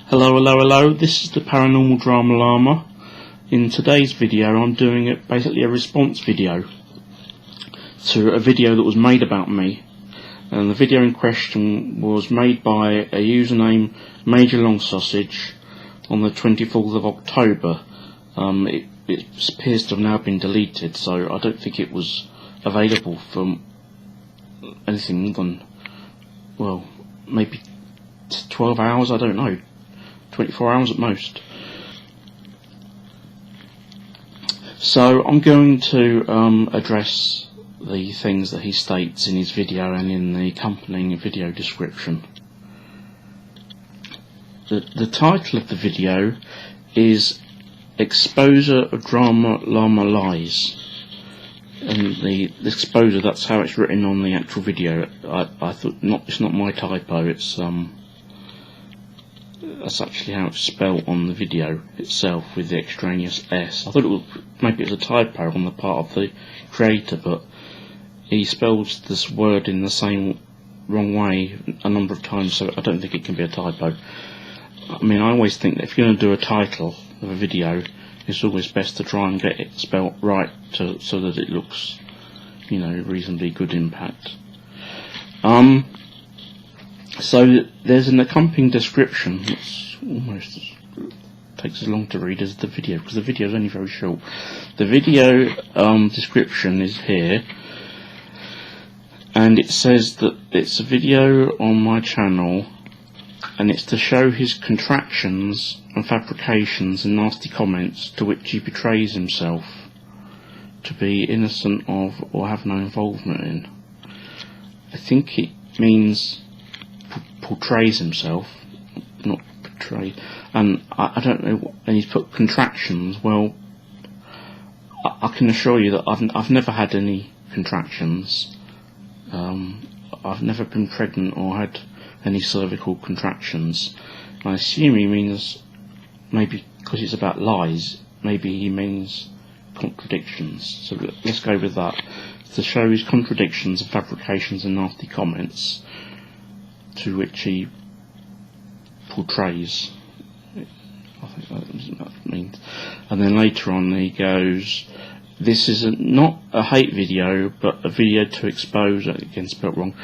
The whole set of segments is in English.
Hello, this is the Paranormal Drama Llama. In today's video I'm doing basically a response video to a video that was made about me, and the video in question was made by a username Major Long Sausage on the 24th of October. It appears to have now been deleted, so I don't think it was available for anything than, well, maybe 12 hours, I don't know, 24 hours at most. So I'm going to address the things that he states in his video and in the accompanying video description. The title of the video is Exsposer of Drama Llama Lies, and the Exsposer, that's how it's written on the actual video. I thought it's not my typo, that's actually how it's spelled on the video itself with the extraneous S. I thought maybe it was a typo on the part of the creator, but he spells this word in the same wrong way a number of times, so I don't think it can be a typo. I mean, I always think that if you're going to do a title of a video, it's always best to try and get it spelt right so that it looks, you know, reasonably good impact. So there's an accompanying description that's almost takes as long to read as the video, because the video is only very short. The video description is here, and it says that it's a video on my channel, and it's to show his contractions and fabrications and nasty comments to which he betrays himself to be innocent of or have no involvement in. I think it means portrays himself, not betray. And I don't know. And he's put contractions. Well, I can assure you that I've never had any contractions. I've never been pregnant or had any cervical contractions. I assume he means, maybe because it's about lies, maybe he means contradictions. So let's go with that. To show his contradictions and fabrications and nasty comments to which he portrays. I think that's what that means. And then later on he goes, this is not a hate video, but a video to expose, again spelt wrong,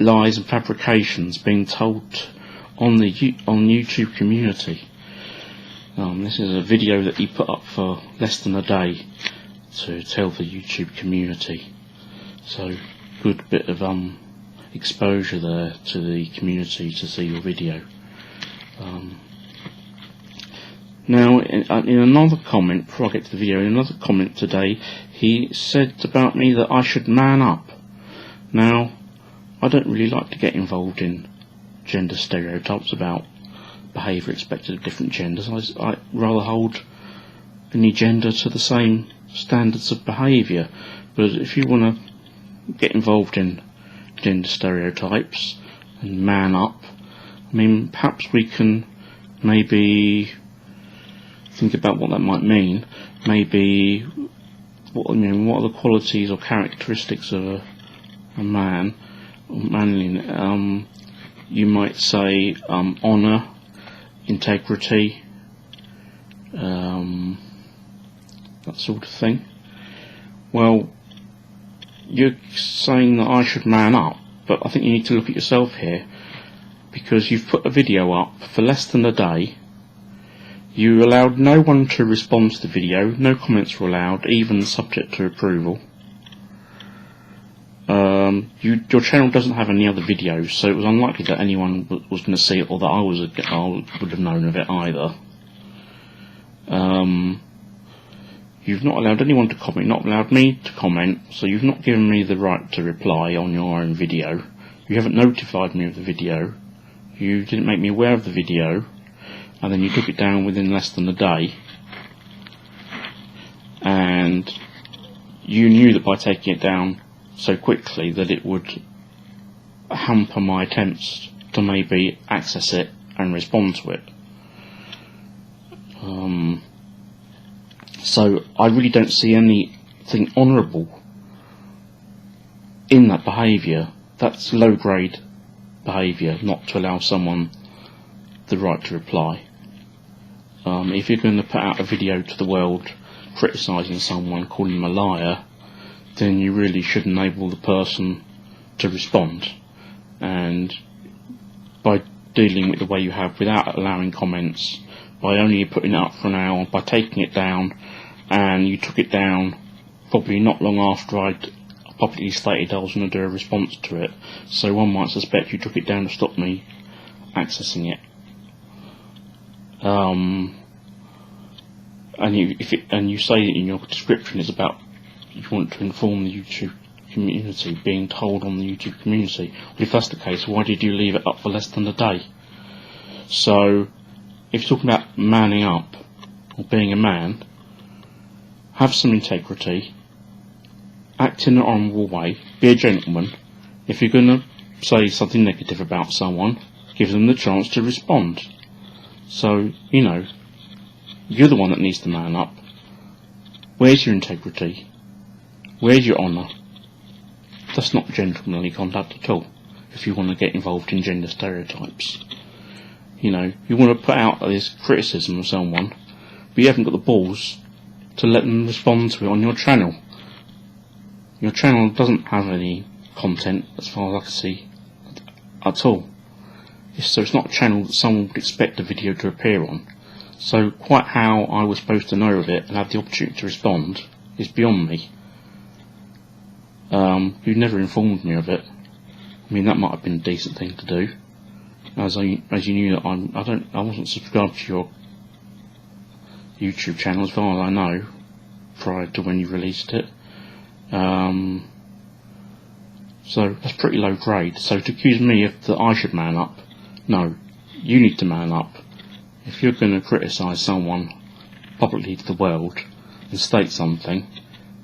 lies and fabrications being told on the YouTube community. This is a video that he put up for less than a day to tell the YouTube community. So good bit of exposure there to the community to see your video. Now in another comment, before I get to the video, in another comment today he said about me that I should man up. Now I don't really like to get involved in gender stereotypes about behaviour expected of different genders. I rather hold any gender to the same standards of behaviour, but if you want to get involved in gender stereotypes and man up, I mean, perhaps we can maybe think about what that might mean. Maybe what are the qualities or characteristics of a man or manliness? You might say honour, integrity, that sort of thing. Well, you're saying that I should man up, but I think you need to look at yourself here, because you've put a video up for less than a day. You allowed no one to respond to the video, no comments were allowed, even subject to approval. Your channel doesn't have any other videos, so it was unlikely that anyone was going to see it, or that I would have known of it either. You've not allowed anyone to comment, not allowed me to comment, so you've not given me the right to reply on your own video. You haven't notified me of the video. You didn't make me aware of the video, and then you took it down within less than a day. And you knew that by taking it down so quickly that it would hamper my attempts to maybe access it and respond to it. So I really don't see anything honourable in that behaviour. That's low grade behaviour, not to allow someone the right to reply. If you're going to put out a video to the world criticising someone, calling them a liar, then you really should enable the person to respond. And by dealing with the way you have, without allowing comments, by only putting it up for an hour, by taking it down, and you took it down probably not long after I'd publicly stated I was going to do a response to it, so one might suspect you took it down to stop me accessing it. And you say in your description it's about you want to inform the YouTube community, being told on the YouTube community. Well, if that's the case, why did you leave it up for less than a day? So, if you're talking about manning up, or being a man, have some integrity, act in an honourable way, be a gentleman. If you're going to say something negative about someone, give them the chance to respond. So, you know, you're the one that needs to man up. Where's your integrity? Where's your honour? That's not gentlemanly conduct at all, if you want to get involved in gender stereotypes. You know, you want to put out this criticism of someone, but you haven't got the balls to let them respond to it on your channel. Your channel doesn't have any content, as far as I can see, at all. So it's not a channel that someone would expect a video to appear on. So quite how I was supposed to know of it and have the opportunity to respond is beyond me. You never informed me of it. I mean, that might have been a decent thing to do, as you knew that I wasn't subscribed to your YouTube channel as far as I know, prior to when you released it. So that's pretty low grade. So to accuse me that I should man up, no, you need to man up. If you're going to criticise someone publicly to the world and state something,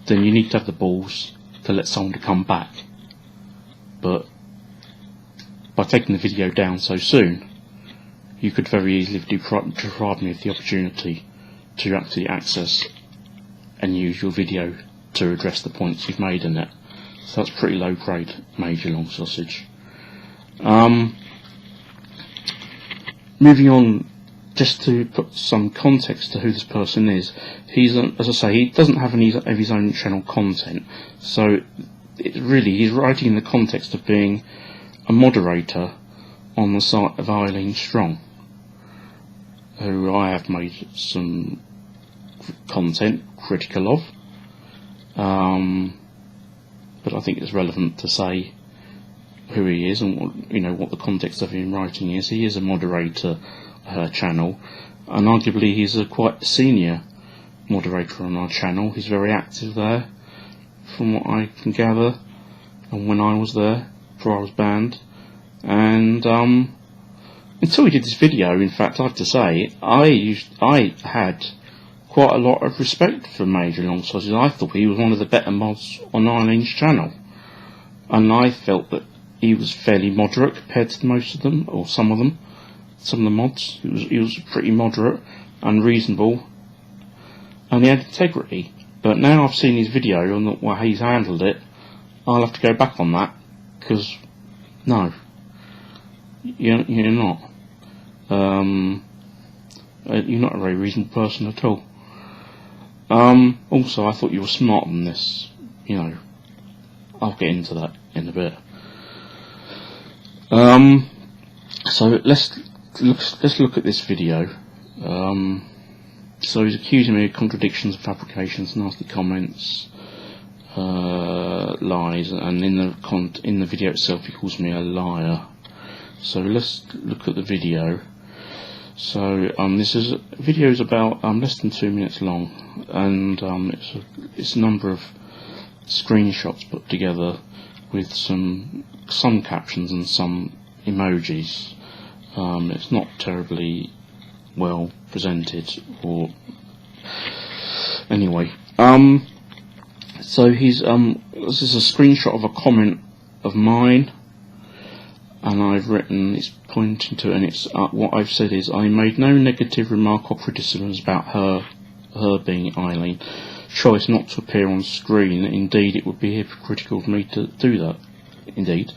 then you need to have the balls to let someone to come back. But by taking the video down so soon, you could very easily deprive me of the opportunity to actually access and use your video to address the points you've made in it. So that's pretty low grade, Major Long Sausage. Moving on, just to put some context to who this person is, he's, as I say, he doesn't have any of his own channel content, so he's writing in the context of being a moderator on the site of Eileen Strong, who I have made some content critical of, but I think it's relevant to say who he is and what the context of him writing is. He is a moderator her channel, and arguably he's a quite senior moderator on our channel. He's very active there, from what I can gather, and when I was there, before I was banned. And until we did this video, in fact, I have to say, I had quite a lot of respect for Major Long Sausage. I thought he was one of the better mods on Eileen's channel, and I felt that he was fairly moderate compared to most of them, or some of them. Some of the mods, he was pretty moderate and reasonable, and he had integrity. But now I've seen his video and how he's handled it, I'll have to go back on that, because no, you're not. You're not a very reasonable person at all. Also, I thought you were smarter than this. I'll get into that in a bit. So let's look at this video. So he's accusing me of contradictions, fabrications, nasty comments, lies, and in the video itself he calls me a liar. So let's look at the video. So this video is about less than 2 minutes long, and it's a number of screenshots put together with some captions and some emojis. It's not terribly well presented, or anyway. So this is a screenshot of a comment of mine, and I've written, it's pointing to, and it's what I've said is, I made no negative remark or criticisms about her being Eileen. Choice not to appear on screen. Indeed, it would be hypocritical of me to do that. Indeed.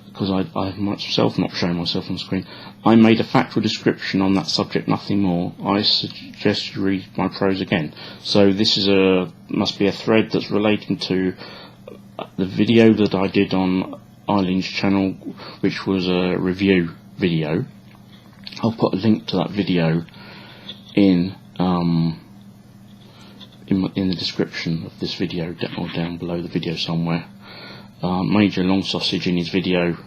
because I have myself not shown myself on screen. I made a factual description on that subject, nothing more. I suggest you read my prose again. So this is must be a thread that's relating to the video that I did on Eileen's channel, which was a review video. I'll put a link to that video in the description of this video, or down below the video somewhere. Major Long Sausage in his video,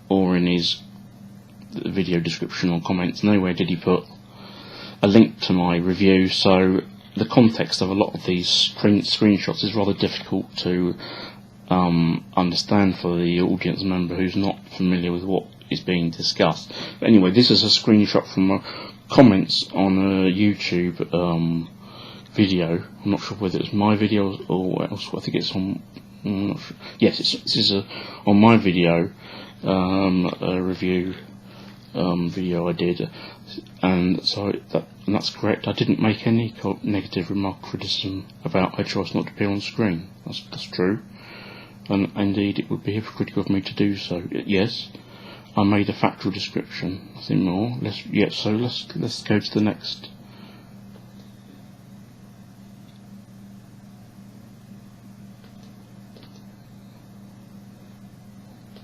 or in his video description or comments, nowhere did he put a link to my review, so the context of a lot of these screenshots is rather difficult to understand for the audience member who's not familiar with what is being discussed. But anyway, this is a screenshot from comments on a YouTube video. I'm not sure whether it's my video or else. I think it's on. I'm not sure. Yes, this is on my video, a review video I did, and so that's correct. I didn't make any negative remark, criticism about her choice not to appear on screen. That's true, and indeed it would be hypocritical of me to do so. Yes, I made a factual description, nothing more. So let's go to the next.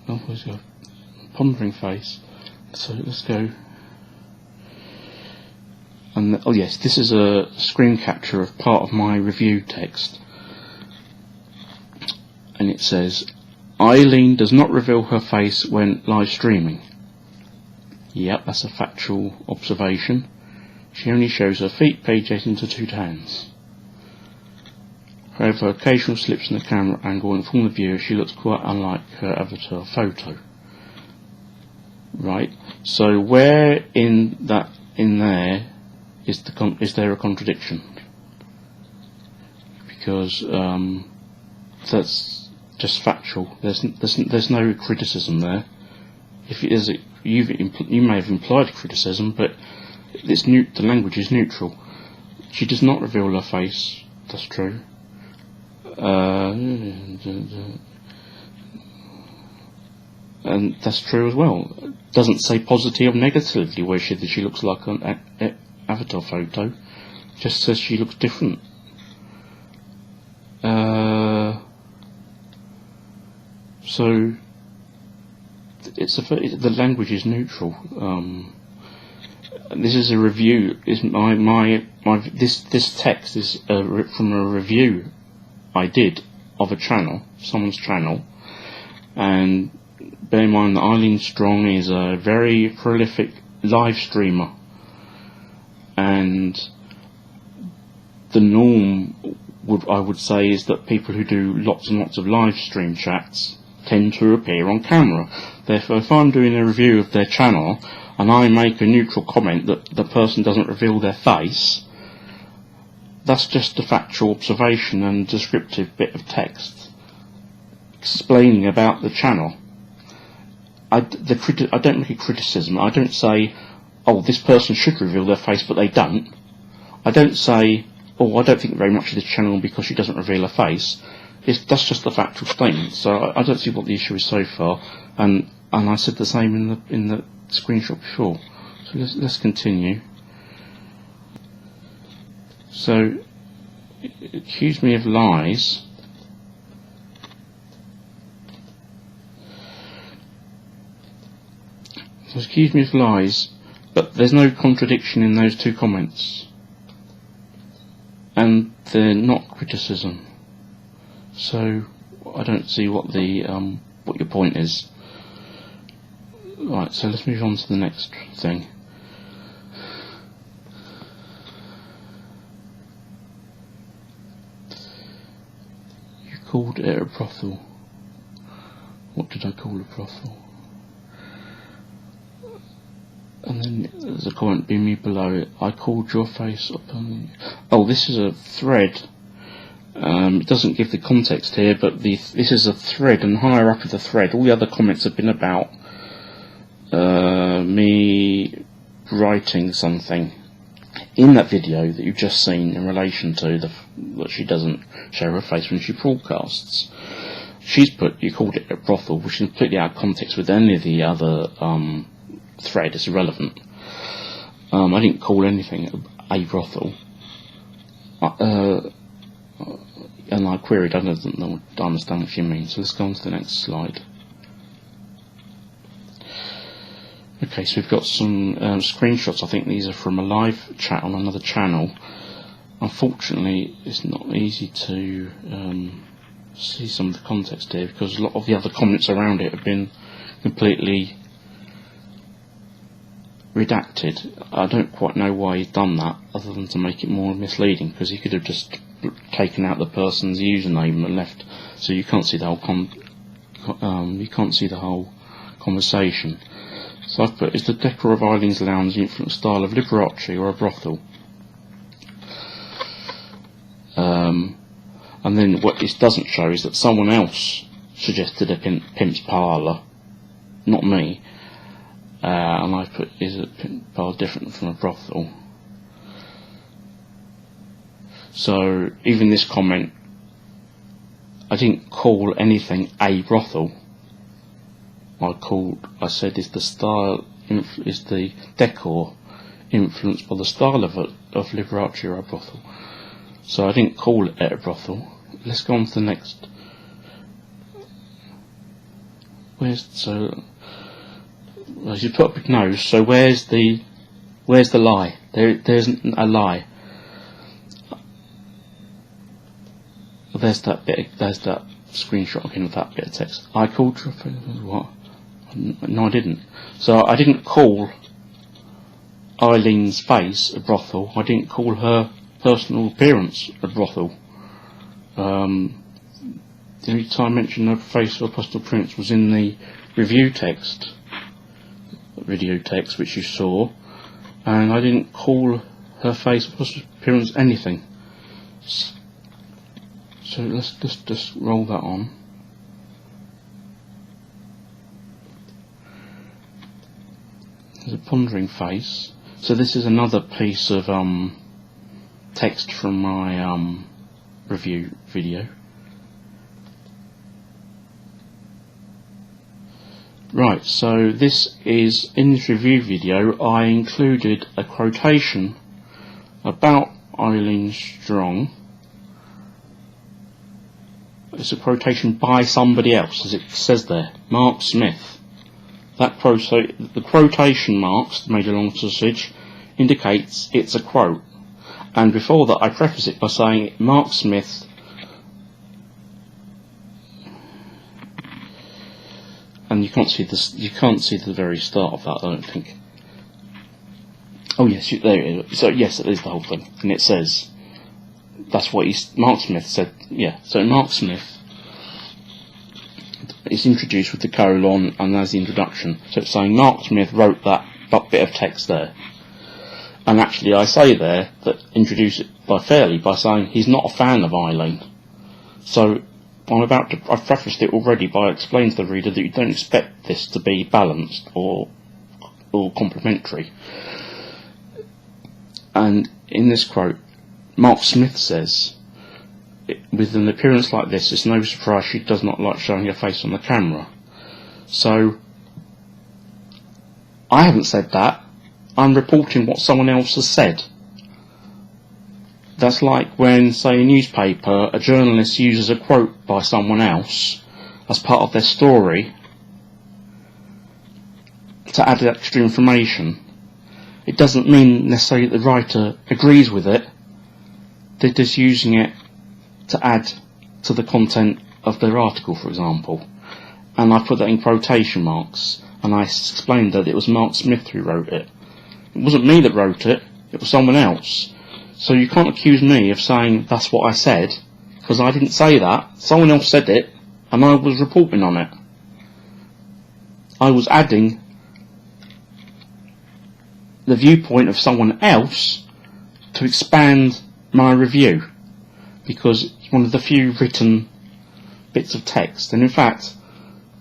Oh, there's a pondering face. So let's go. And oh yes, this is a screen capture of part of my review text, and it says, Eileen does not reveal her face when live streaming. Yep, that's a factual observation. She only shows her feet, page 8 into 2 hands. However, occasional slips in the camera angle inform the viewer she looks quite unlike her avatar photo. Right. So where in there is there a contradiction? Because that's just factual. There's no criticism there. If it is, you may have implied criticism, but the language is neutral. She does not reveal her face. That's true. And that's true as well. It doesn't say positive or negatively where she looks like an avatar photo. Just says she looks different. So the language is neutral. This is a review. This text is from a review I did of a channel, someone's channel, and bear in mind that Eileen Strong is a very prolific live streamer, and the norm I would say is that people who do lots and lots of live stream chats tend to appear on camera. Therefore, if I'm doing a review of their channel and I make a neutral comment that the person doesn't reveal their face, that's just a factual observation and descriptive bit of text explaining about the channel. I don't make a criticism. I don't say, oh, this person should reveal their face, but they don't. I don't say, oh, I don't think very much of this channel because she doesn't reveal her face. That's just a factual statement. So I don't see what the issue is so far. And I said the same in the screenshot before. So let's continue. So, accuse me of lies. So, accuse me of lies, but there's no contradiction in those two comments, and they're not criticism. So, I don't see what what your point is. Right. So let's move on to the next thing. Called it a brothel. What did I call a brothel? And then there's a comment being me below it. I called your face up on. Oh, this is a thread. It doesn't give the context here, but this is a thread, and higher up of the thread, all the other comments have been about me writing something in that video that you've just seen in relation to that she doesn't show her face when she broadcasts. she's put, you called it a brothel, which is completely out of context with any of the other thread. It's irrelevant. I didn't call anything a brothel. And I queried, I don't understand what she means. So let's go on to the next slide. Okay, so we've got some screenshots. I think these are from a live chat on another channel. Unfortunately, it's not easy to see some of the context here, because a lot of the other comments around it have been completely redacted. I don't quite know why he's done that, other than to make it more misleading, because he could have just taken out the person's username and left, so you can't see the whole conversation. So I've put, is the decor of Eileen's Lounge the influence style of Liberace or a brothel? And then what it doesn't show is that someone else suggested a pimp's parlour, not me. And I put, is a pimp parlour different from a brothel? So even this comment, I didn't call anything a brothel. I said, is the style, is the decor influenced by the style of Liberace or a brothel? So I didn't call it a brothel. Let's go on to the next. So as you put a big nose, so where's the lie? There isn't a lie. There's that screenshot again with that bit of text. I called what? No, I didn't. So I didn't call Eileen's face a brothel. I didn't call her personal appearance a brothel. The only time I mentioned her face or personal appearance was in the review text, video text, which you saw, and I didn't call her face or personal appearance anything. So let's just roll that on. There's a pondering face. So this is another piece of text from my review video. Right, so this is, in this review video I included a quotation about Eileen Strong. It's a quotation by somebody else, as it says there, Mark Smith. The quotation marks, the major long sausage, indicates it's a quote. And before that I preface it by saying Mark Smith and you can't see this. You can't see the very start of that, I don't think. Oh yes, there it is. So yes, it is the whole thing, and it says that's what Mark Smith said. Yeah. So Mark Smith is introduced with the colon and as the introduction. So it's saying Mark Smith wrote that bit of text there, and actually I say there that introduce it by saying he's not a fan of Eileen. So I've prefaced it already by explaining to the reader that you don't expect this to be balanced or complimentary. And in this quote, Mark Smith says, with an appearance like this, it's no surprise she does not like showing her face on the camera. So, I haven't said that. I'm reporting what someone else has said. That's like when, say, a newspaper, a journalist uses a quote by someone else as part of their story to add extra information. It doesn't mean necessarily that the writer agrees with it. They're just using it to add to the content of their article, for example. And I put that in quotation marks, and I explained that it was Mark Smith who wrote it. It wasn't me that wrote it, it was someone else. So you can't accuse me of saying that's what I said, because I didn't say that. Someone else said it, and I was reporting on it. I was adding the viewpoint of someone else to expand my review, because it's one of the few written bits of text. And in fact,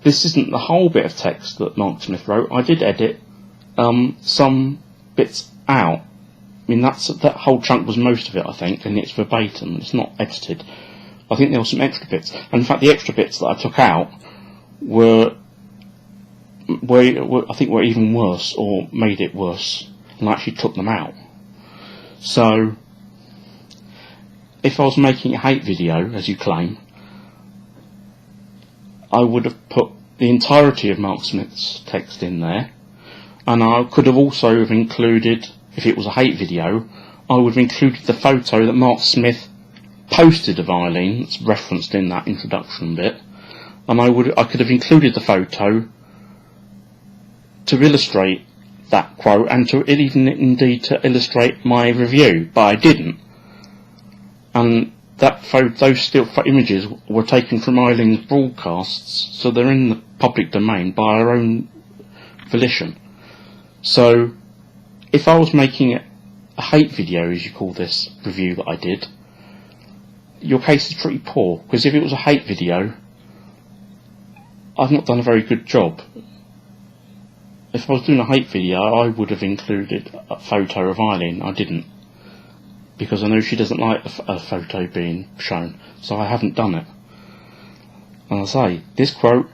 this isn't the whole bit of text that Mark Smith wrote. I did edit some bits out. I mean, that whole chunk was most of it, I think, and it's verbatim. It's not edited. I think there were some extra bits, and in fact the extra bits that I took out were I think were even worse, or made it worse, and I actually took them out. So if I was making a hate video, as you claim, I would have put the entirety of Mark Smith's text in there, and I could have also have included, if it was a hate video, I would have included the photo that Mark Smith posted of Eileen, that's referenced in that introduction bit, and I could have included the photo to illustrate that quote, and to even indeed to illustrate my review, but I didn't. And those still images were taken from Eileen's broadcasts, so they're in the public domain by her own volition. So if I was making a hate video, as you call this review that I did, your case is pretty poor, because if it was a hate video, I've not done a very good job. If I was doing a hate video, I would have included a photo of Eileen. I didn't, because I know she doesn't like a photo being shown, so I haven't done it. And I say, this quote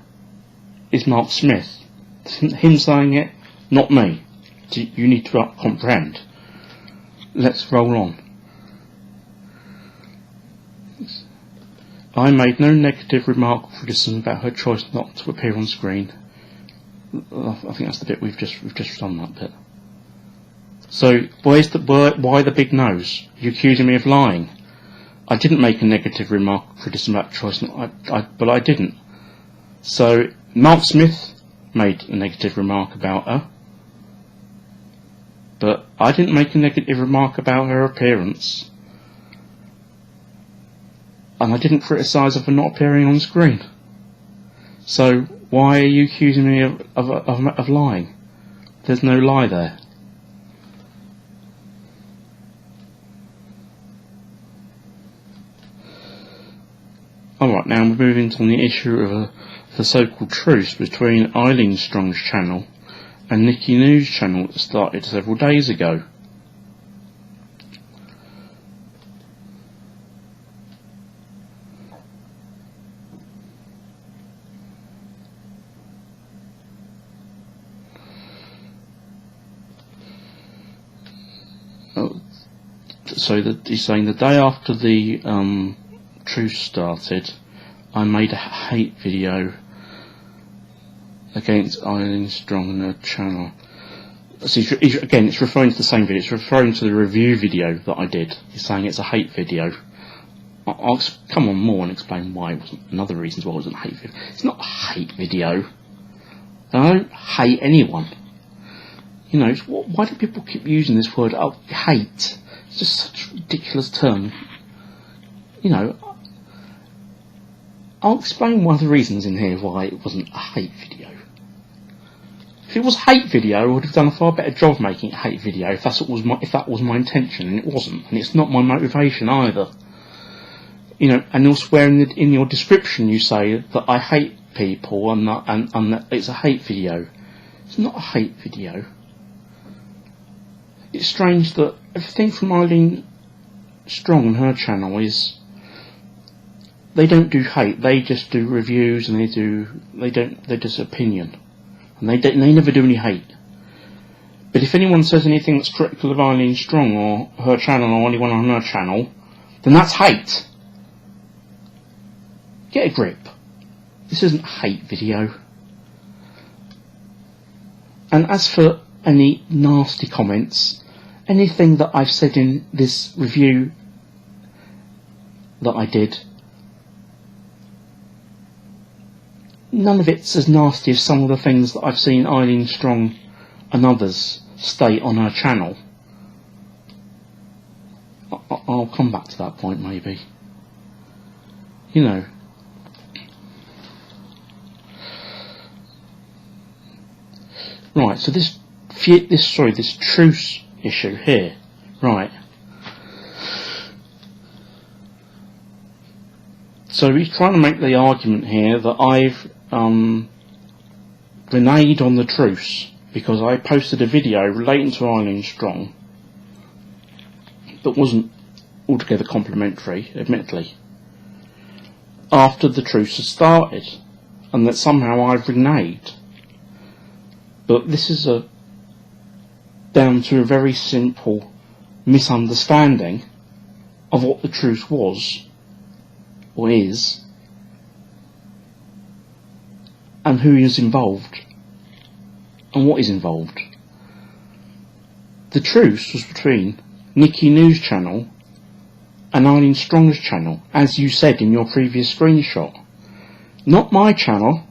is Mark Smith. Him saying it, not me. You need to comprehend. Let's roll on. I made no negative remark or criticism about her choice not to appear on screen. I think that's the bit we've just done that bit. So why the big nose? You're accusing me of lying. I didn't make a negative remark or criticism about choice, but I didn't. So Mark Smith made a negative remark about her, but I didn't make a negative remark about her appearance, and I didn't criticise her for not appearing on screen. So why are you accusing me of lying? There's no lie there. Alright, now we're moving on the issue of the so-called truce between Eileen Strong's channel and Nikki News' channel that started several days ago. So he's saying the day after the truce started, I made a hate video against Eileen Strong and her channel. So again, it's referring to the same video. It's referring to the review video that I did. He's saying it's a hate video. I'll come on more and explain why it wasn't. Another reasons why it wasn't a hate video. It's not a hate video. I don't hate anyone. You know, why do people keep using this word? Oh, hate. It's just such a ridiculous term. You know, I'll explain one of the reasons in here why it wasn't a hate video. If it was a hate video, I would have done a far better job making a hate video if that was my intention, and it wasn't, and it's not my motivation either. You know, and elsewhere in your description you say that I hate people and that it's a hate video. It's not a hate video. It's strange that everything from Eileen Strong and her channel is, they don't do hate, they just do reviews, and they're just opinion, and they never do any hate. But if anyone says anything that's critical of Eileen Strong or her channel or anyone on her channel, then that's hate. Get a grip. This isn't a hate video. And as for any nasty comments, anything that I've said in this review that I did, none of it's as nasty as some of the things that I've seen Eileen Strong and others state on her channel. I'll come back to that point maybe. You know. Right, so this truce issue here, right. So he's trying to make the argument here that I've reneged on the truce because I posted a video relating to Eileen Strong that wasn't altogether complimentary, admittedly. after the truce has started, and that somehow I've reneged. But this is down to a very simple misunderstanding of what the truce was, or is, and who is involved, and what is involved. The truce was between Nikki News Channel and Eileen Strong's channel, as you said in your previous screenshot. Not my channel.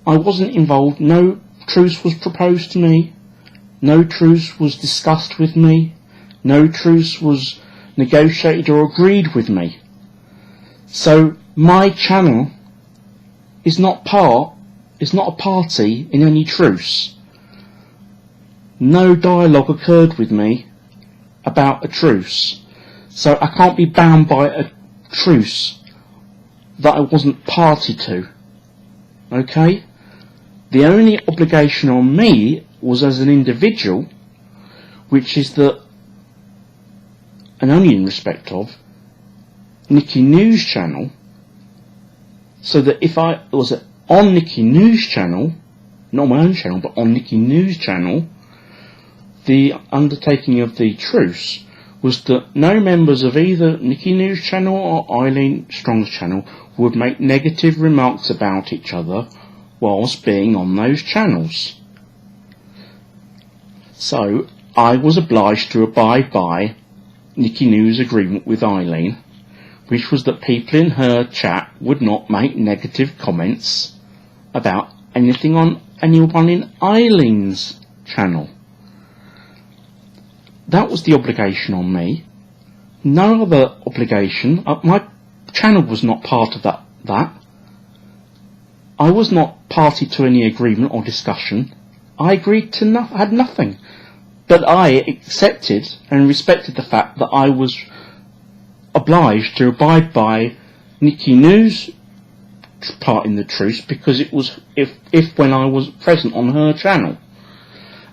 I wasn't involved. No truce was proposed to me. No truce was discussed with me. No truce was negotiated or agreed with me. So my channel is not a party in any truce. No dialogue occurred with me about a truce, so I can't be bound by a truce that I wasn't party to. Okay? The only obligation on me was as an individual, which is that, and only in respect of, Nikki News Channel, so that if I was on Nikki News Channel, not my own channel, but on Nikki News Channel, the undertaking of the truce was that no members of either Nikki News Channel or Eileen Strong's channel would make negative remarks about each other whilst being on those channels. So I was obliged to abide by Nikki News' agreement with Eileen, which was that people in her chat would not make negative comments about anything on anyone in Eileen's channel. That was the obligation on me. No other obligation. My channel was not part of that. I was not party to any agreement or discussion. I agreed to had nothing. But I accepted and respected the fact that I was obliged to abide by Nikki News' part in the truce, because it was if when I was present on her channel.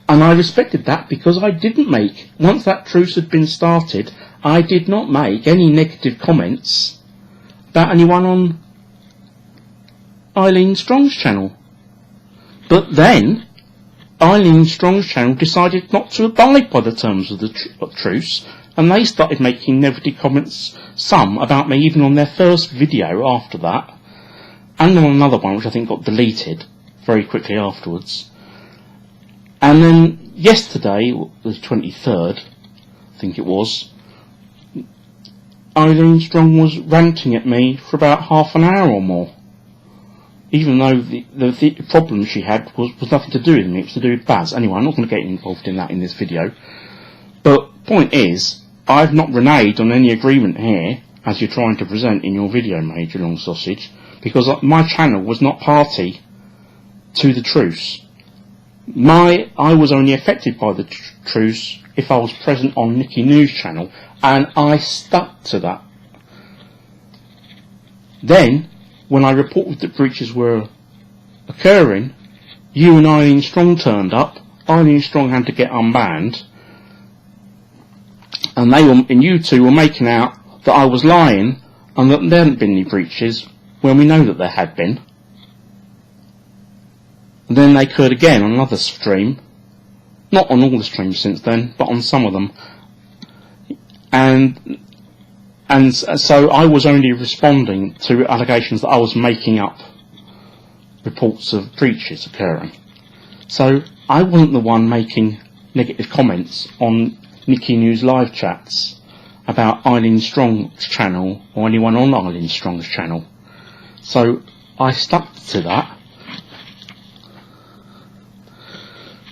And I respected that, because I didn't make, once that truce had been started, I did not make any negative comments about anyone on Eileen Strong's channel. But then, Eileen Strong's channel decided not to abide by the terms of the truce, and they started making negative comments, some about me even on their first video after that, and on another one which I think got deleted very quickly afterwards. And then yesterday, the 23rd, I think it was, Eileen Strong was ranting at me for about half an hour or more, even though the problem she had was nothing to do with me, it was to do with Baz. Anyway, I'm not going to get involved in that in this video. But point is, I've not reneged on any agreement here, as you're trying to present in your video, Major Long Sausage, because my channel was not party to the truce. I was only affected by the truce if I was present on Nikki News Channel, and I stuck to that. Then, when I reported that breaches were occurring, you and Eileen Strong turned up. Eileen Strong had to get unbanned, and you two were making out that I was lying and that there hadn't been any breaches, when we know that there had been. And then they occurred again on another stream, not on all the streams since then, but on some of them. And so I was only responding to allegations that I was making up reports of breaches occurring. So I wasn't the one making negative comments on Nikki News live chats about Eileen Strong's channel or anyone on Eileen Strong's channel. So I stuck to that.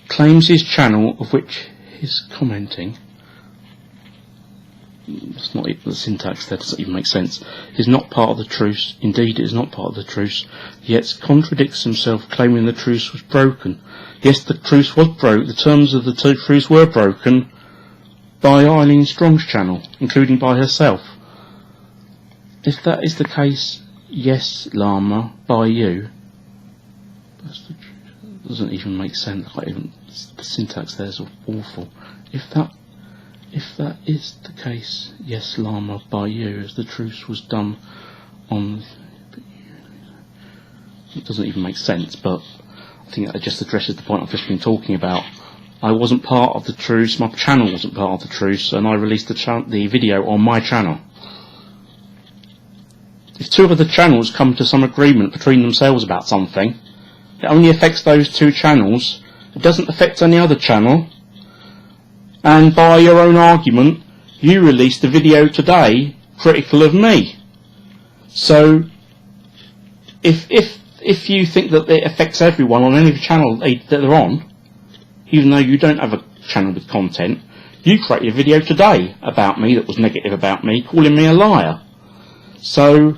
Claims his channel, of which he's commenting, it's not the syntax there doesn't even make sense, is not part of the truce. Indeed, it is not part of the truce, yet contradicts himself, claiming the truce was broken. Yes, the truce was broken. The terms of the truce were broken by Eileen Strong's channel, including by herself. If that is the case, yes, Llama, by you. Doesn't even make sense. The syntax there is awful. If If that is the case, yes, Llama, by you, as the truce was done on... It doesn't even make sense, but I think that just addresses the point I've just been talking about. I wasn't part of the truce, my channel wasn't part of the truce, and I released the video on my channel. If two other channels come to some agreement between themselves about something, it only affects those two channels. It doesn't affect any other channel. And by your own argument, you released a video today critical of me. So, if you think that it affects everyone on any channel that they're on, even though you don't have a channel with content, you created a video today about me that was negative about me, calling me a liar. So,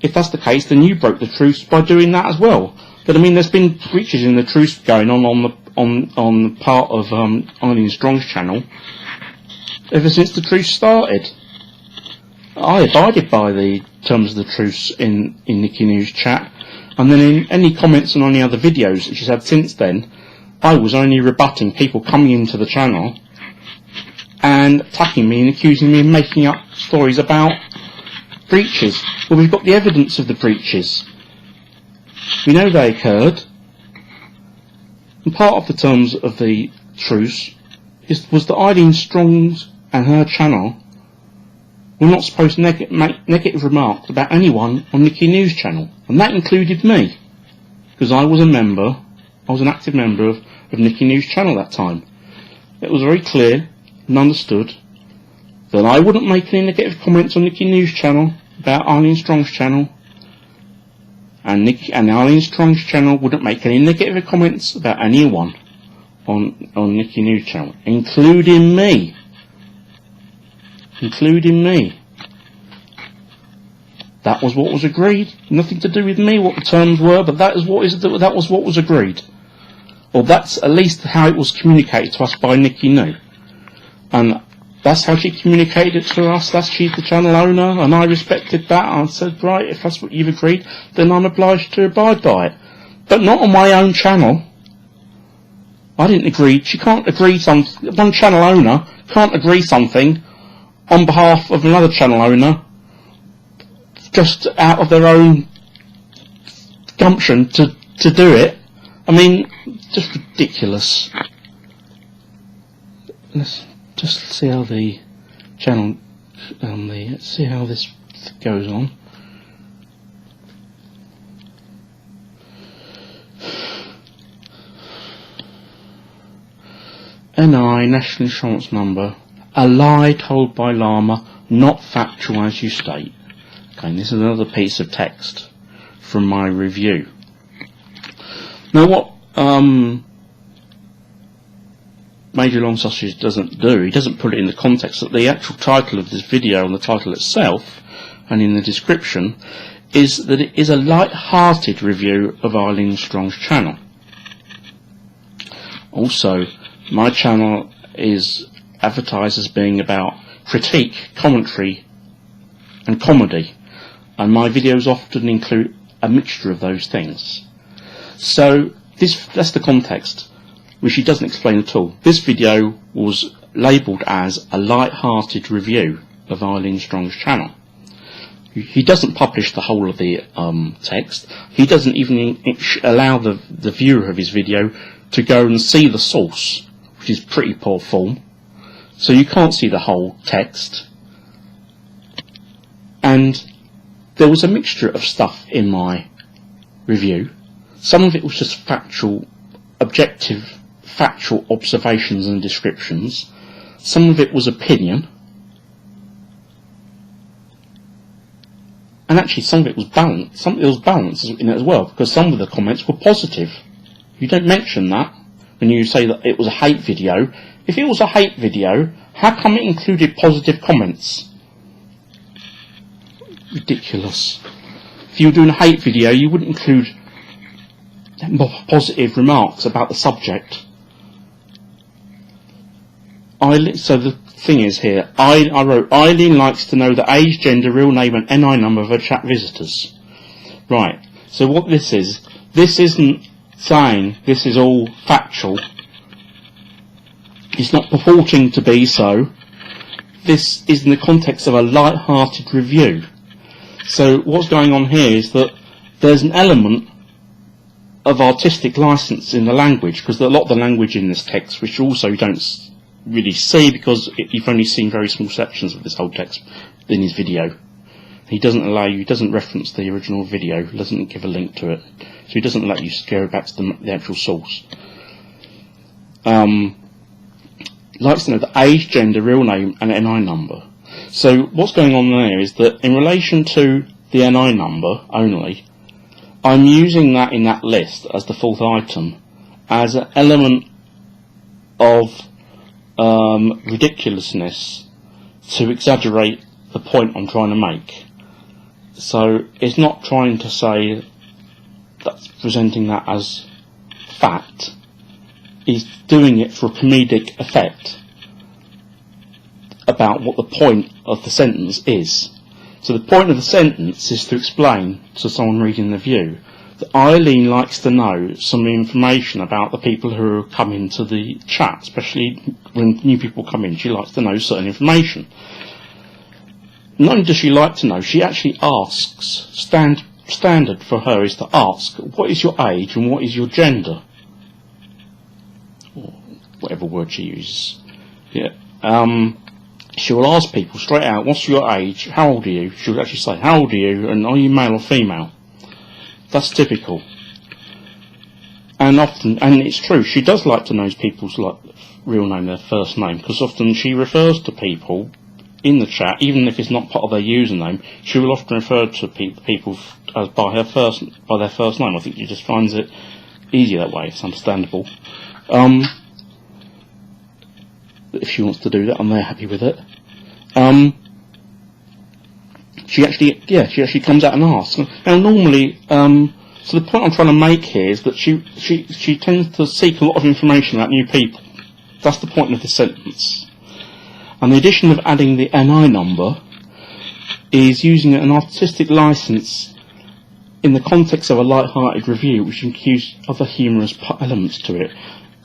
if that's the case, then you broke the truce by doing that as well. But I mean, there's been breaches in the truce going on the part of Eileen Strong's channel ever since the truce started. I abided by the terms of the truce in Nikki News chat, and then in any comments on any other videos that she's had since then, I was only rebutting people coming into the channel and attacking me and accusing me of making up stories about breaches. Well, we've got the evidence of the breaches. We know they occurred. And part of the terms of the truce was that Eileen Strong and her channel were not supposed to make negative remarks about anyone on Nikki News channel. And that included me, because I was an active member of Nikki News channel that time. It was very clear and understood that I wouldn't make any negative comments on Nikki News channel about Eileen Strong's channel, and Eileen Strong's channel wouldn't make any negative comments about anyone on Nikki News channel, including me. That was what was agreed. Nothing to do with me, what the terms were, but that was what was agreed. Or that's at least how it was communicated to us by Nikki New. And that's how she communicated it to us. She's the channel owner, and I respected that. I said, right, if that's what you've agreed, then I'm obliged to abide by it. But not on my own channel. I didn't agree. She can't agree something. One channel owner can't agree something on behalf of another channel owner just out of their own gumption to do it. I mean, just ridiculous. Let's just see how the channel, let's see how this goes on. NI, National Insurance Number, a lie told by Llama, not factual as you state. Okay, and this is another piece of text from my review. Now what Major Long Sausage doesn't do, he doesn't put it in the context that the actual title of this video and the title itself and in the description is that it is a light-hearted review of Eileen Strong's channel. Also, my channel is advertised as being about critique, commentary and comedy, and my videos often include a mixture of those things. So that's the context, which he doesn't explain at all. This video was labelled as a light-hearted review of Eileen Strong's channel. He doesn't publish the whole of the text. He doesn't even allow the viewer of his video to go and see the source, which is pretty poor form. So you can't see the whole text. And there was a mixture of stuff in my review. Some of it was just factual, objective, factual observations and descriptions. Some of it was opinion. And actually some of it was balanced. Some of it was balanced in it as well, because some of the comments were positive. You don't mention that when you say that it was a hate video. If it was a hate video, how come it included positive comments? Ridiculous. If you were doing a hate video, you wouldn't include positive remarks about the subject. So the thing is here, I wrote, Eileen likes to know the age, gender, real name and NI number of her chat visitors. Right, so what this isn't saying this is all factual. It's not purporting to be so. This is in the context of a light-hearted review. So what's going on here is that there's an element of artistic license in the language, because a lot of the language in this text, which also you don't really see because you've only seen very small sections of this whole text in his video. He doesn't reference the original video, doesn't give a link to it, so he doesn't let you go back to the actual source. Likes to know the age, gender, real name and NI number. So what's going on there is that in relation to the NI number only, I'm using that in that list as the fourth item as an element of ridiculousness to exaggerate the point I'm trying to make. So it's not trying to say that's presenting that as fact. It's doing it for a comedic effect about what the point of the sentence is. So the point of the sentence is to explain to someone reading the view that Eileen likes to know some information about the people who are coming to the chat, especially when new people come in. She likes to know certain information. Not only does she like to know, she actually asks. Standard for her is to ask, what is your age and what is your gender? Or whatever word she uses. Yeah. She will ask people straight out, what's your age, how old are you? She'll actually say, how old are you, and are you male or female? That's typical. And often, and it's true, she does like to know people's real name, their first name, because often she refers to people in the chat, even if it's not part of their username, she will often refer to people by their first name. I think she just finds it easier that way. It's understandable. If she wants to do that, I'm very happy with it. She actually comes out and asks. Now, normally, so the point I'm trying to make here is that she tends to seek a lot of information about new people. That's the point of the sentence. And the addition of adding the NI number is using an artistic license in the context of a light-hearted review, which includes other humorous elements to it,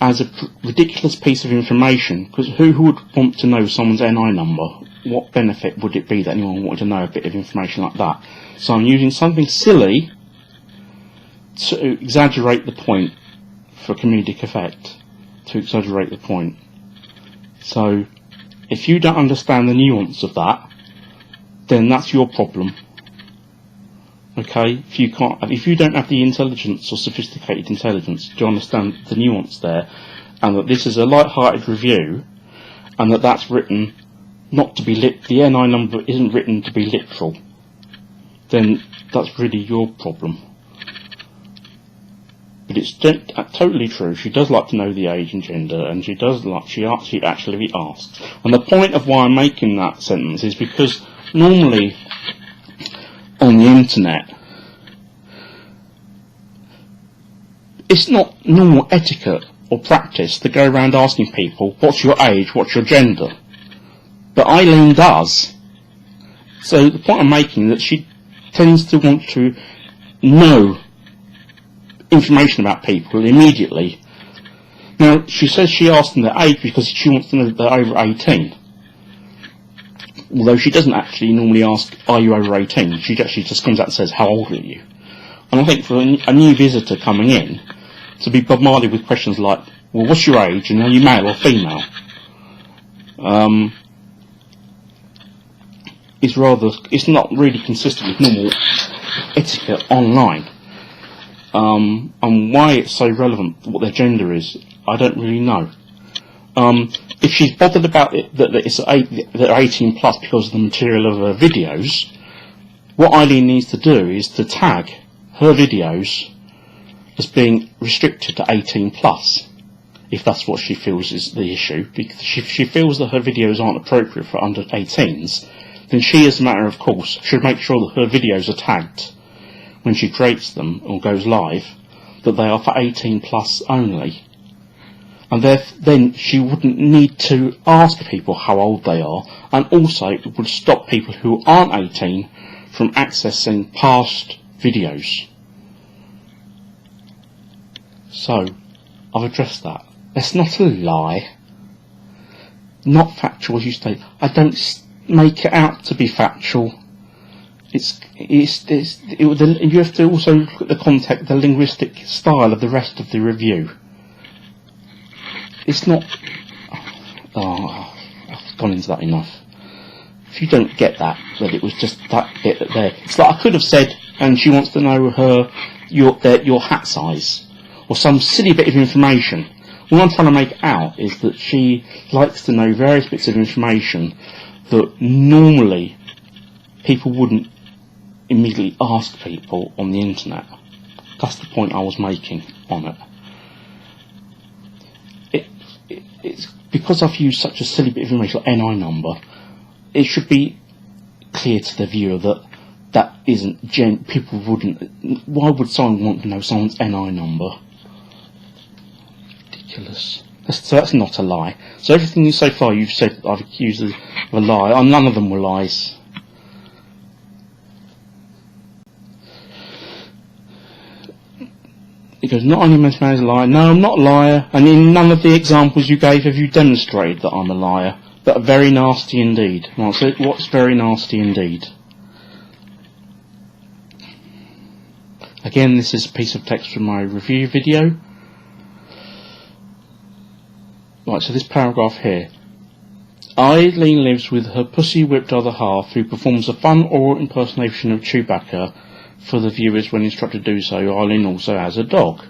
as a ridiculous piece of information, because who would want to know someone's NI number? What benefit would it be that anyone wanted to know a bit of information like that? So I'm using something silly to exaggerate the point for comedic effect, to exaggerate the point. So if you don't understand the nuance of that, then that's your problem. Okay, if you don't have the intelligence or sophisticated intelligence to understand the nuance there, and that this is a light-hearted review, and that's written not to be the NI number isn't written to be literal, then that's really your problem. But it's totally true. She does like to know the age and gender, and she actually asks. And the point of why I'm making that sentence is because normally on the internet, it's not normal etiquette or practice to go around asking people, what's your age, what's your gender? But Eileen does. So the point I'm making is that she tends to want to know information about people immediately. Now, she says she asked them their age because she wants to know that they're over 18. Although she doesn't actually normally ask, are you over 18? She actually just comes out and says, how old are you? And I think for a new visitor coming in, to be bombarded with questions like, well, what's your age and are you male or female? It's not really consistent with normal etiquette online. And why it's so relevant, what their gender is, I don't really know. If she's bothered about it, that they're 18 plus because of the material of her videos, what Eileen needs to do is to tag her videos as being restricted to 18 plus, if that's what she feels is the issue. Because if she feels that her videos aren't appropriate for under 18s, then she, as a matter of course, should make sure that her videos are tagged when she creates them or goes live, that they are for 18 plus only. And then she wouldn't need to ask people how old they are, and also it would stop people who aren't 18 from accessing past videos. So, I've addressed that. It's not a lie. not factual as you state. I don't make it out to be factual. You have to also look at the context, the linguistic style of the rest of the review. It's not... Oh, I've gone into that enough. If you don't get that it was just that bit there. It's like I could have said, and she wants to know your hat size, or some silly bit of information. What I'm trying to make out is that she likes to know various bits of information that normally people wouldn't immediately ask people on the internet. That's the point I was making on it. It's because I've used such a silly bit of information, like NI number, it should be clear to the viewer that isn't people wouldn't. Why would someone want to know someone's NI number? Ridiculous. So that's not a lie. So everything so far you've said I've accused of a lie. None of them were lies. He goes, not only mentioned as a liar. No, I'm not a liar. And in none of the examples you gave have you demonstrated that I'm a liar. But very nasty indeed. Well, so what's very nasty indeed? Again, this is a piece of text from my review video. Right, so this paragraph here. Eileen lives with her pussy-whipped other half, who performs a fun oral impersonation of Chewbacca for the viewers when instructed to do so. Eileen also has a dog.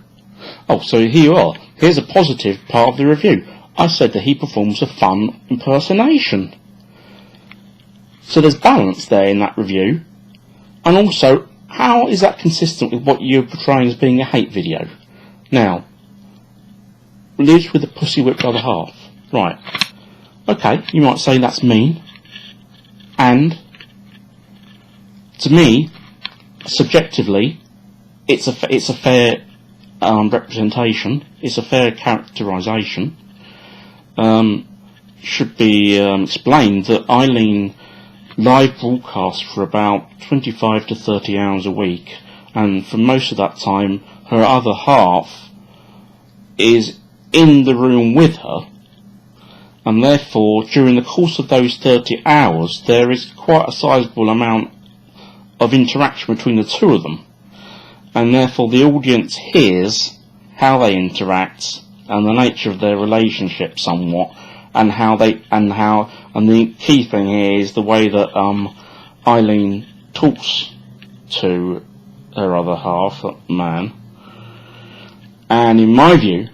Oh, so here you are. Here's a positive part of the review. I said that he performs a fun impersonation. So there's balance there in that review. And also, how is that consistent with what you're portraying as being a hate video? Now, lives with a pussy-whipped other half. Right. Okay, you might say that's mean. And, to me, subjectively, it's a fair representation. It's a fair characterisation. Should be explained that Eileen live broadcasts for about 25 to 30 hours a week, and for most of that time her other half is in the room with her, and therefore during the course of those 30 hours there is quite a sizable amount of interaction between the two of them, and therefore the audience hears how they interact and the nature of their relationship somewhat, and the key thing here is the way that Eileen talks to her other half, that man. And in my view,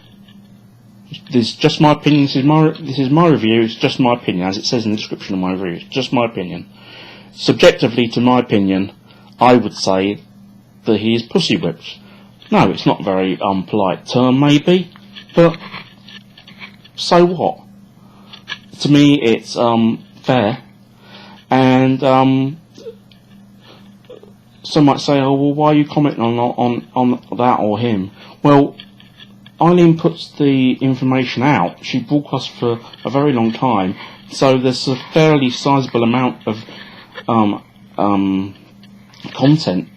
this is just my opinion. This is my review. It's just my opinion, as it says in the description of my review. It's just my opinion. Subjectively, to my opinion, I would say that he is pussy whipped. No, it's not a very polite term, maybe, but so what? To me, it's fair, and some might say, "Oh, well, why are you commenting on that or him?" Well, Eileen puts the information out. She broadcasts for a very long time, so there's a fairly sizable amount of content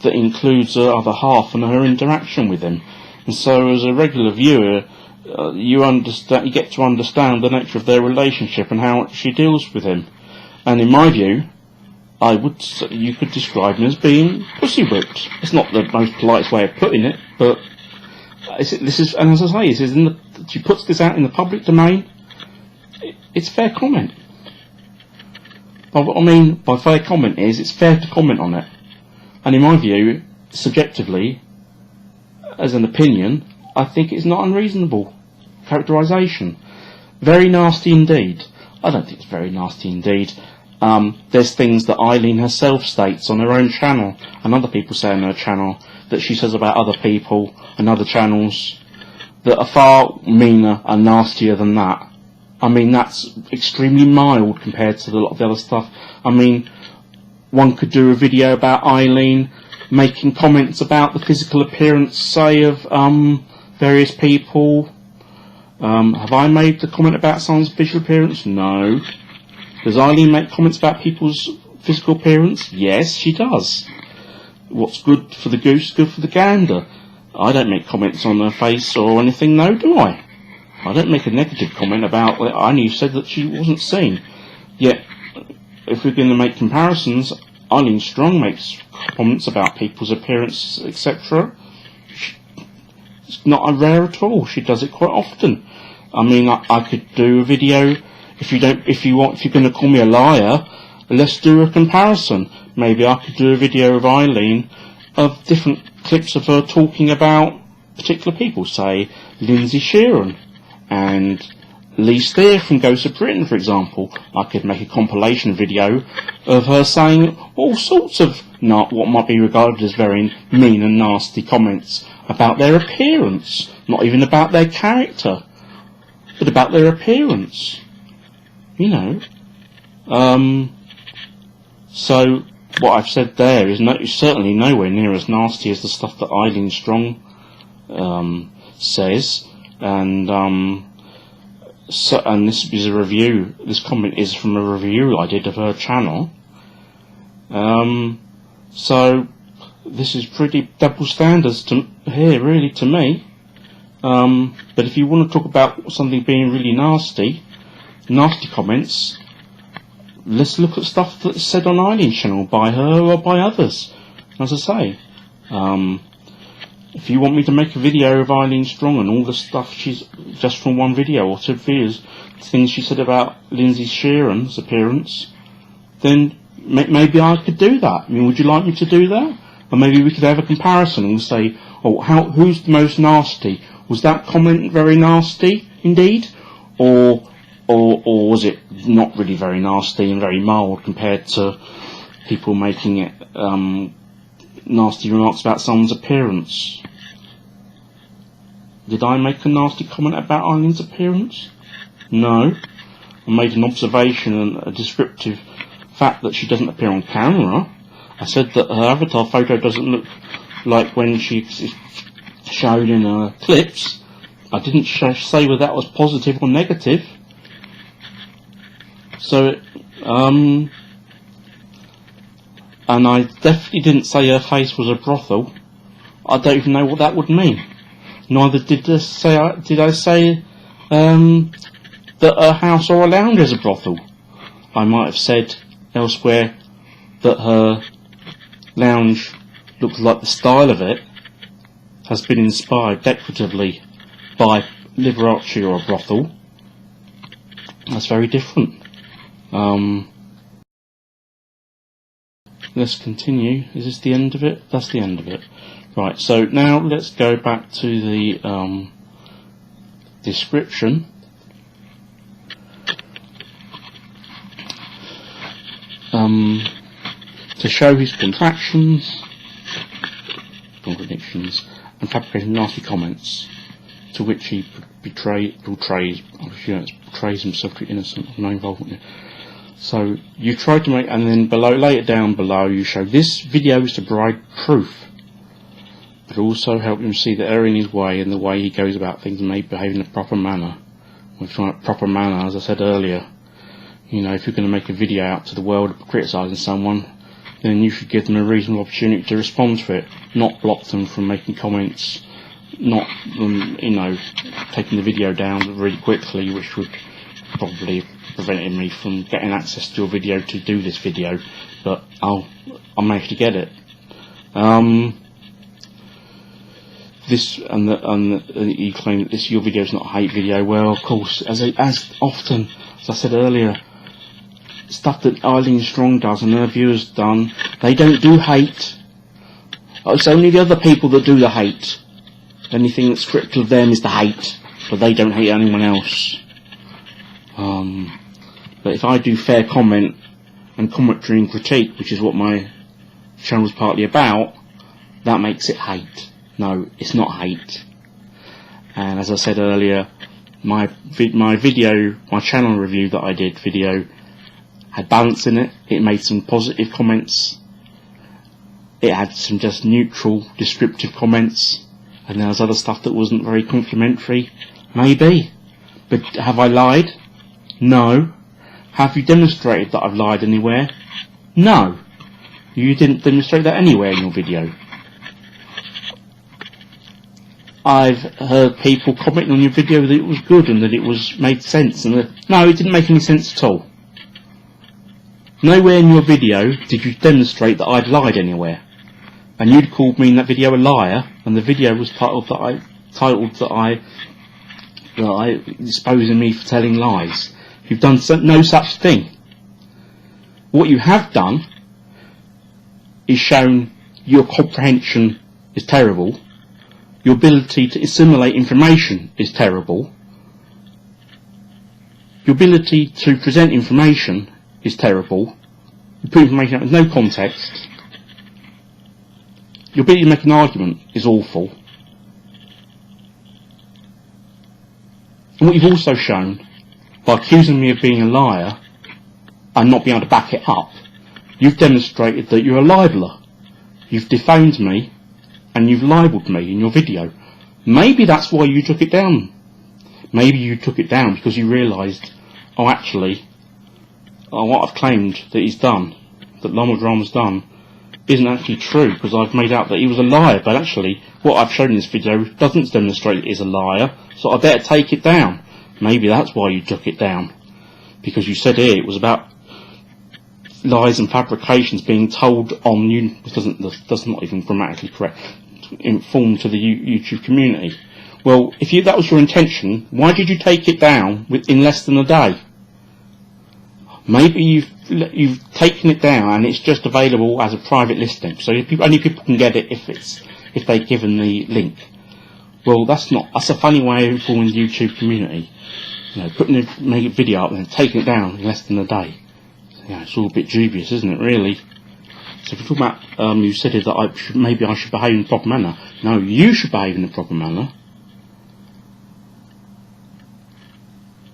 that includes her other half and her interaction with him. And so, as a regular viewer, you get to understand the nature of their relationship and how she deals with him. And in my view, you could describe him as being pussy whipped. It's not the most polite way of putting it, but this is, and as I say, she puts this out in the public domain. It's fair comment. But what I mean by fair comment is it's fair to comment on it. And in my view, subjectively, as an opinion, I think it's not unreasonable characterisation. Very nasty indeed. I don't think it's very nasty indeed. There's things that Eileen herself states on her own channel, and other people say on her channel, that she says about other people and other channels that are far meaner and nastier than that. I mean, that's extremely mild compared to a lot of the other stuff. I mean, one could do a video about Eileen making comments about the physical appearance, say, of various people. Have I made the comment about someone's visual appearance? No. Does Eileen make comments about people's physical appearance? Yes, she does. What's good for the goose is good for the gander. I don't make comments on her face or anything, no, do I? I don't make a negative comment about it. I only said that she wasn't seen. Yet, if we're going to make comparisons, Eileen Strong makes comments about people's appearance, etc. It's not rare at all. She does it quite often. I mean, I could do a video. If you're going to call me a liar, let's do a comparison. Maybe I could do a video of Eileen of different clips of her talking about particular people, say Lindsay Sheeran and Lee Steer from Ghosts of Britain, for example. I could make a compilation video of her saying all sorts of what might be regarded as very mean and nasty comments about their appearance, not even about their character, but about their appearance. You know. So what I've said there is certainly nowhere near as nasty as the stuff that Eileen Strong says, and this is a review. This comment is from a review I did of her channel. So this is pretty double standards here, really, to me. But if you want to talk about something being really nasty comments, let's look at stuff that's said on Eileen's channel by her or by others. As I say, if you want me to make a video of Eileen Strong and all the stuff she's just from one video or two videos, things she said about Lindsay Sheeran's appearance, then maybe I could do that. I mean, would you like me to do that? Or maybe we could have a comparison and say, oh, who's the most nasty? Was that comment very nasty indeed, or was it not really very nasty and very mild compared to people making it nasty remarks about someone's appearance? Did I make a nasty comment about Eileen's appearance? No. I made an observation and a descriptive fact that she doesn't appear on camera. I said that her avatar photo doesn't look like when she's showed in her clips. I didn't say whether that was positive or negative. So, and I definitely didn't say her face was a brothel. I don't even know what that would mean. Neither did I say that her house or a lounge is a brothel. I might have said elsewhere that her lounge looks like the style of it has been inspired decoratively by Liberace or a brothel. That's very different. Let's continue. Is this the end of it? That's the end of it. Right, so now let's go back to the description. To show his contradictions, and fabricating nasty comments, to which he portrays himself to be innocent of no involvement. So you try to make, and then later down below, you show this video is to provide proof, but also help him see the error in his way and the way he goes about things and may behave in a proper manner. We're talking about proper manner, as I said earlier. You know, if you're going to make a video out to the world criticising someone, then you should give them a reasonable opportunity to respond to it, not block them from making comments, not taking the video down really quickly, which would probably have prevented me from getting access to your video to do this video, but I'll manage to get it. You claim that your video is not a hate video. Well, of course, as often as I said earlier, stuff that Eileen Strong does and her viewers done, they don't do hate. It's only the other people that do the hate. Anything that's critical of them is the hate, but they don't hate anyone else. But if I do fair comment and commentary and critique, which is what my channel's partly about, that makes it hate. No, it's not hate. And as I said earlier, my channel review that I did had balance in it. It made some positive comments. It had some just neutral, descriptive comments. And there was other stuff that wasn't very complimentary. Maybe. But have I lied? No. Have you demonstrated that I've lied anywhere? No. You didn't demonstrate that anywhere in your video. I've heard people commenting on your video that it was good and that it was made sense, and that, no, it didn't make any sense at all. Nowhere in your video did you demonstrate that I'd lied anywhere, and you'd called me in that video a liar, and the video was titled that I exposing me for telling lies. You've done no such thing. What you have done is shown your comprehension is terrible, your ability to assimilate information is terrible, your ability to present information is terrible, you put information out with no context, your ability to make an argument is awful, and what you've also shown, by accusing me of being a liar and not being able to back it up, you've demonstrated that you're a libeller. You've defamed me and you've libelled me in your video. Maybe that's why you took it down. Maybe you took it down because you realised, oh actually, what I've claimed that he's done, that Llama Drama's done, isn't actually true, because I've made out that he was a liar, but actually what I've shown in this video doesn't demonstrate that he's a liar, so I better take it down. Maybe that's why you took it down, because you said here it was about lies and fabrications being told on you. That's not even grammatically correct. Informed to the YouTube community. Well, if that was your intention, why did you take it down in less than a day? Maybe you've taken it down and it's just available as a private listing, so only people can get it if they're given the link. Well, that's a funny way of informing the YouTube community. You know, make a video up and then taking it down in less than a day. Yeah, it's all a bit dubious, isn't it, really? So if you're talking about, you said that maybe I should behave in a proper manner. No, you should behave in a proper manner.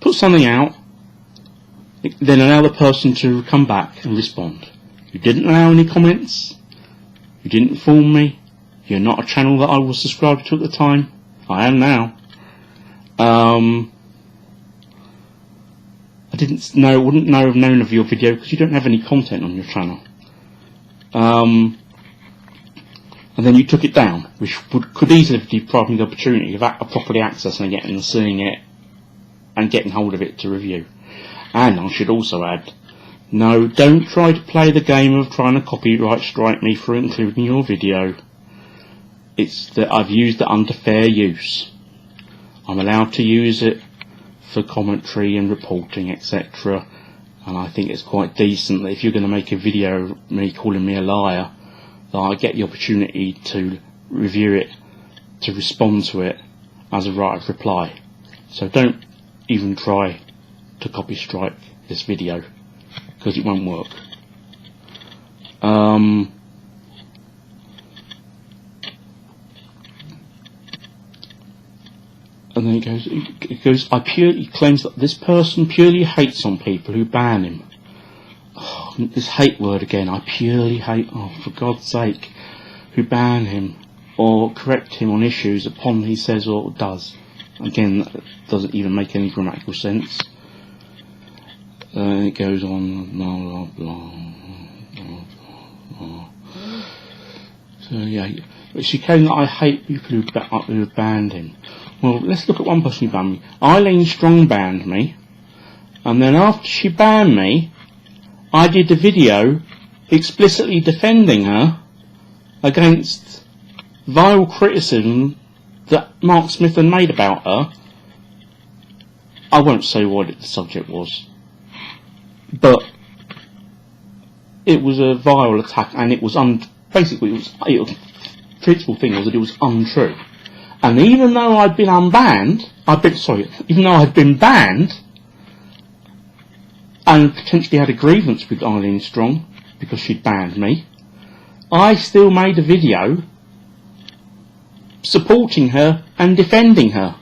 Put something out, then allow the person to come back and respond. You didn't allow any comments. You didn't inform me. You're not a channel that I was subscribed to at the time. I am now. I wouldn't have known of your video because you don't have any content on your channel. And then you took it down, which could easily have deprived me the opportunity of properly accessing it and seeing it and getting hold of it to review. And I should also add, no, don't try to play the game of trying to copyright strike me for including your video. It's that I've used it under fair use. I'm allowed to use it for commentary and reporting, etc. And I think it's quite decent that if you're going to make a video of me calling me a liar, that I get the opportunity to review it, to respond to it as a right of reply. So don't even try to copy strike this video, because it won't work. And then it goes, he claims that this person purely hates on people who ban him. Oh, this hate word again, I purely hate, oh for God's sake, who ban him or correct him on issues upon he says or does. Again, that doesn't even make any grammatical sense. It goes on, blah, blah, blah, blah, blah. So yeah, she claimed that I hate people who have banned him. Well, let's look at one person who banned me. Eileen Strong banned me, and then after she banned me, I did a video explicitly defending her against vile criticism that Mark Smith had made about her. I won't say what the subject was, but it was a vile attack, and it was basically the principal thing was that it was untrue. And even though I'd been even though I'd been banned and potentially had a grievance with Eileen Strong because she'd banned me, I still made a video supporting her and defending her.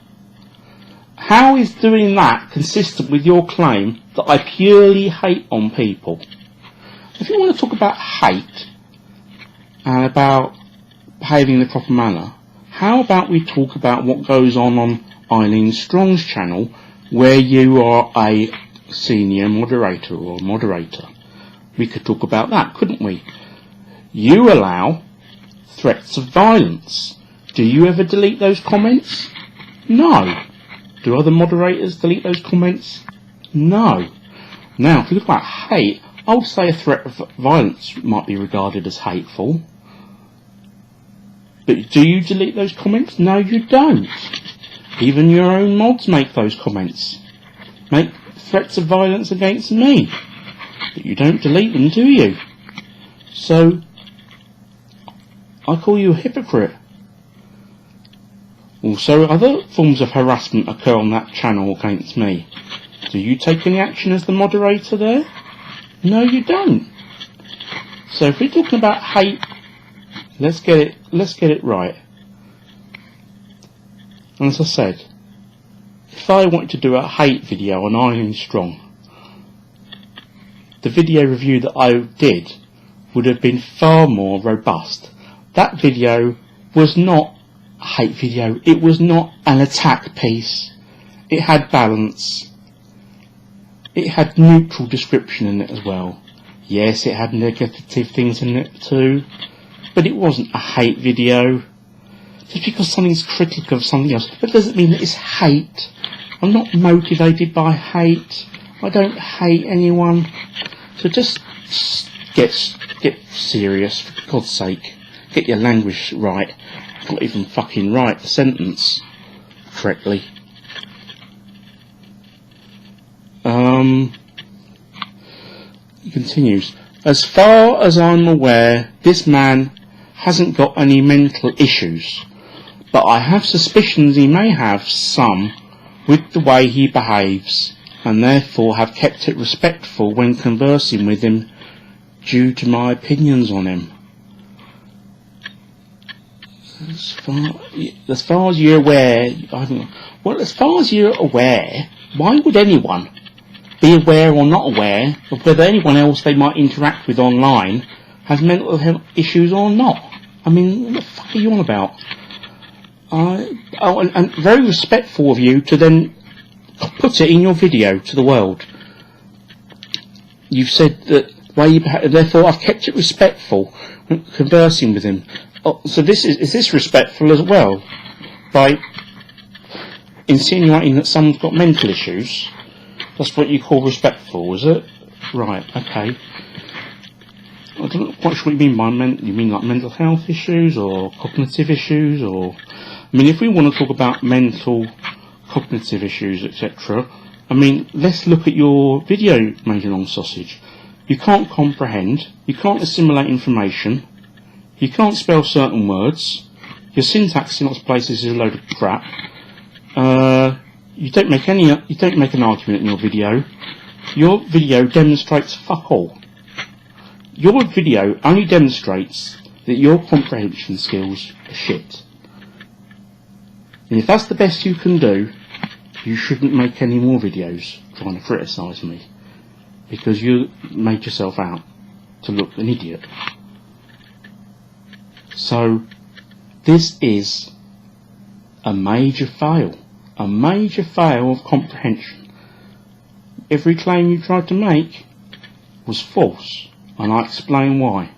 How is doing that consistent with your claim that I purely hate on people? If you want to talk about hate and about behaving in a proper manner, how about we talk about what goes on Eileen Strong's channel, where you are a senior moderator or moderator? We could talk about that, couldn't we? You allow threats of violence. Do you ever delete those comments? No. Do other moderators delete those comments? No. Now, if you look at hate, I would say a threat of violence might be regarded as hateful. But do you delete those comments? No, you don't. Even your own mods make those comments. Make threats of violence against me. But you don't delete them, do you? So, I call you a hypocrite. Also, other forms of harassment occur on that channel against me. Do you take any action as the moderator there? No, you don't. So if we're talking about hate, let's get it right. And as I said, if I wanted to do a hate video on Eileen Strong, the video review that I did would have been far more robust. That video was not a hate video. It was not an attack piece. It had balance. It had neutral description in it as well. Yes, it had negative things in it too, but it wasn't a hate video. Just because something's critical of something else, that doesn't mean that it's hate. I'm not motivated by hate. I don't hate anyone. So just get serious, for God's sake. Get your language right. Not even fucking write the sentence correctly. He continues. As far as I'm aware, this man hasn't got any mental issues, but I have suspicions he may have some with the way he behaves, and therefore have kept it respectful when conversing with him due to my opinions on him. As far as you're aware, as far as you're aware, why would anyone be aware or not aware of whether anyone else they might interact with online has mental health issues or not? I mean, what the fuck are you on about? And very respectful of you to then put it in your video to the world. You've said that therefore I've kept it respectful when conversing with him. Oh, so is this respectful as well? By insinuating that someone's got mental issues? That's what you call respectful, is it? Right, okay. I don't quite sure what you mean by you mean like mental health issues or cognitive issues, or I mean, if we want to talk about mental, cognitive issues, etc., I mean, let's look at your video, Major Long Sausage. You can't comprehend, you can't assimilate information, you can't spell certain words, your syntax in lots of places is a load of crap. You don't make an argument in your video. Your video demonstrates fuck all. Your video only demonstrates that your comprehension skills are shit. And if that's the best you can do, you shouldn't make any more videos trying to criticise me, because you made yourself out to look an idiot. So, this is a major fail. A major fail of comprehension. Every claim you tried to make was false, and I explain why.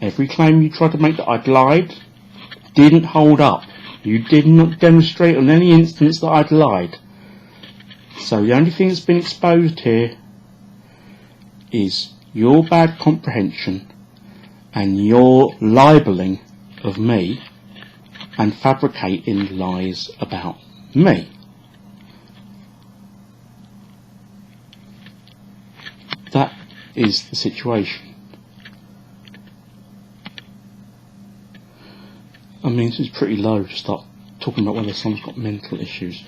Every claim you tried to make that I'd lied didn't hold up. You did not demonstrate on any instance that I'd lied. So the only thing that's been exposed here is your bad comprehension and your libelling of me and fabricating lies about me. That is the situation. I mean, it's pretty low to start talking about whether someone's got mental issues.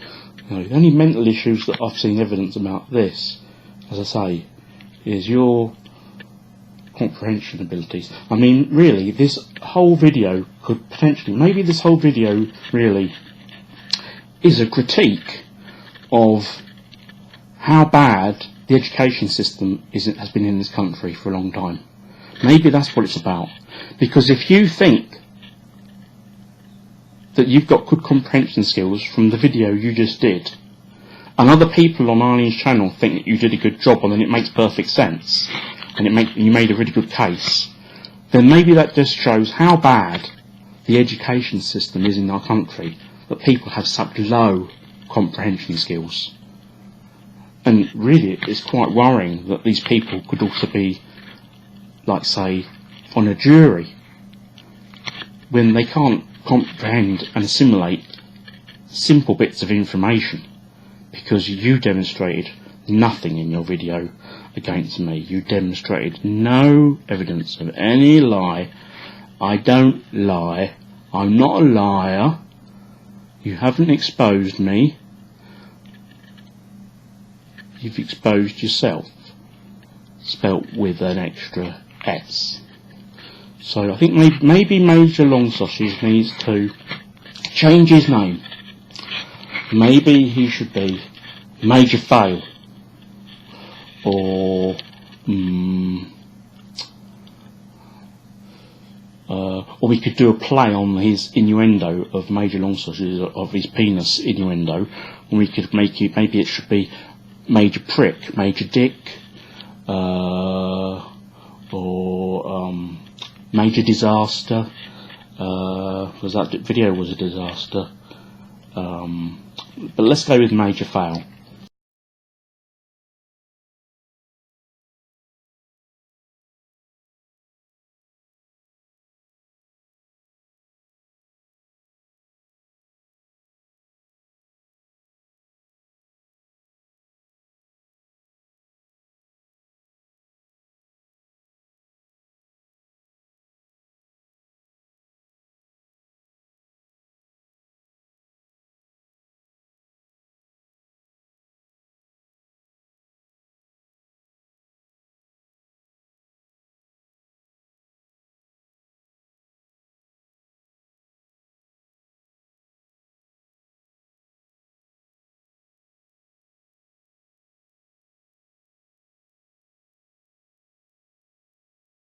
No, the only mental issues that I've seen evidence about this, as I say, is your comprehension abilities. I mean, really, this whole video could potentially, maybe this whole video really is a critique of how bad the education system has been in this country for a long time. Maybe that's what it's about. Because if you think that you've got good comprehension skills from the video you just did, and other people on Eileen's channel think that you did a good job and then it makes perfect sense, and you made a really good case, then maybe that just shows how bad the education system is in our country, that people have such low comprehension skills. And really, it's quite worrying that these people could also be, like, say, on a jury, when they can't comprehend and assimilate simple bits of information, because you demonstrated nothing in your video against me. You demonstrated no evidence of any lie. I don't lie. I'm not a liar. You haven't exposed me. You've exposed yourself, spelt with an extra S. So I think maybe Major Long Sausage needs to change his name. Maybe he should be Major Fail, or we could do a play on his innuendo of Major Long Sausage, of his penis innuendo, and we could make it, maybe it should be Major Prick, Major Dick, or Major Disaster, because that video was a disaster. But let's go with Major Fail.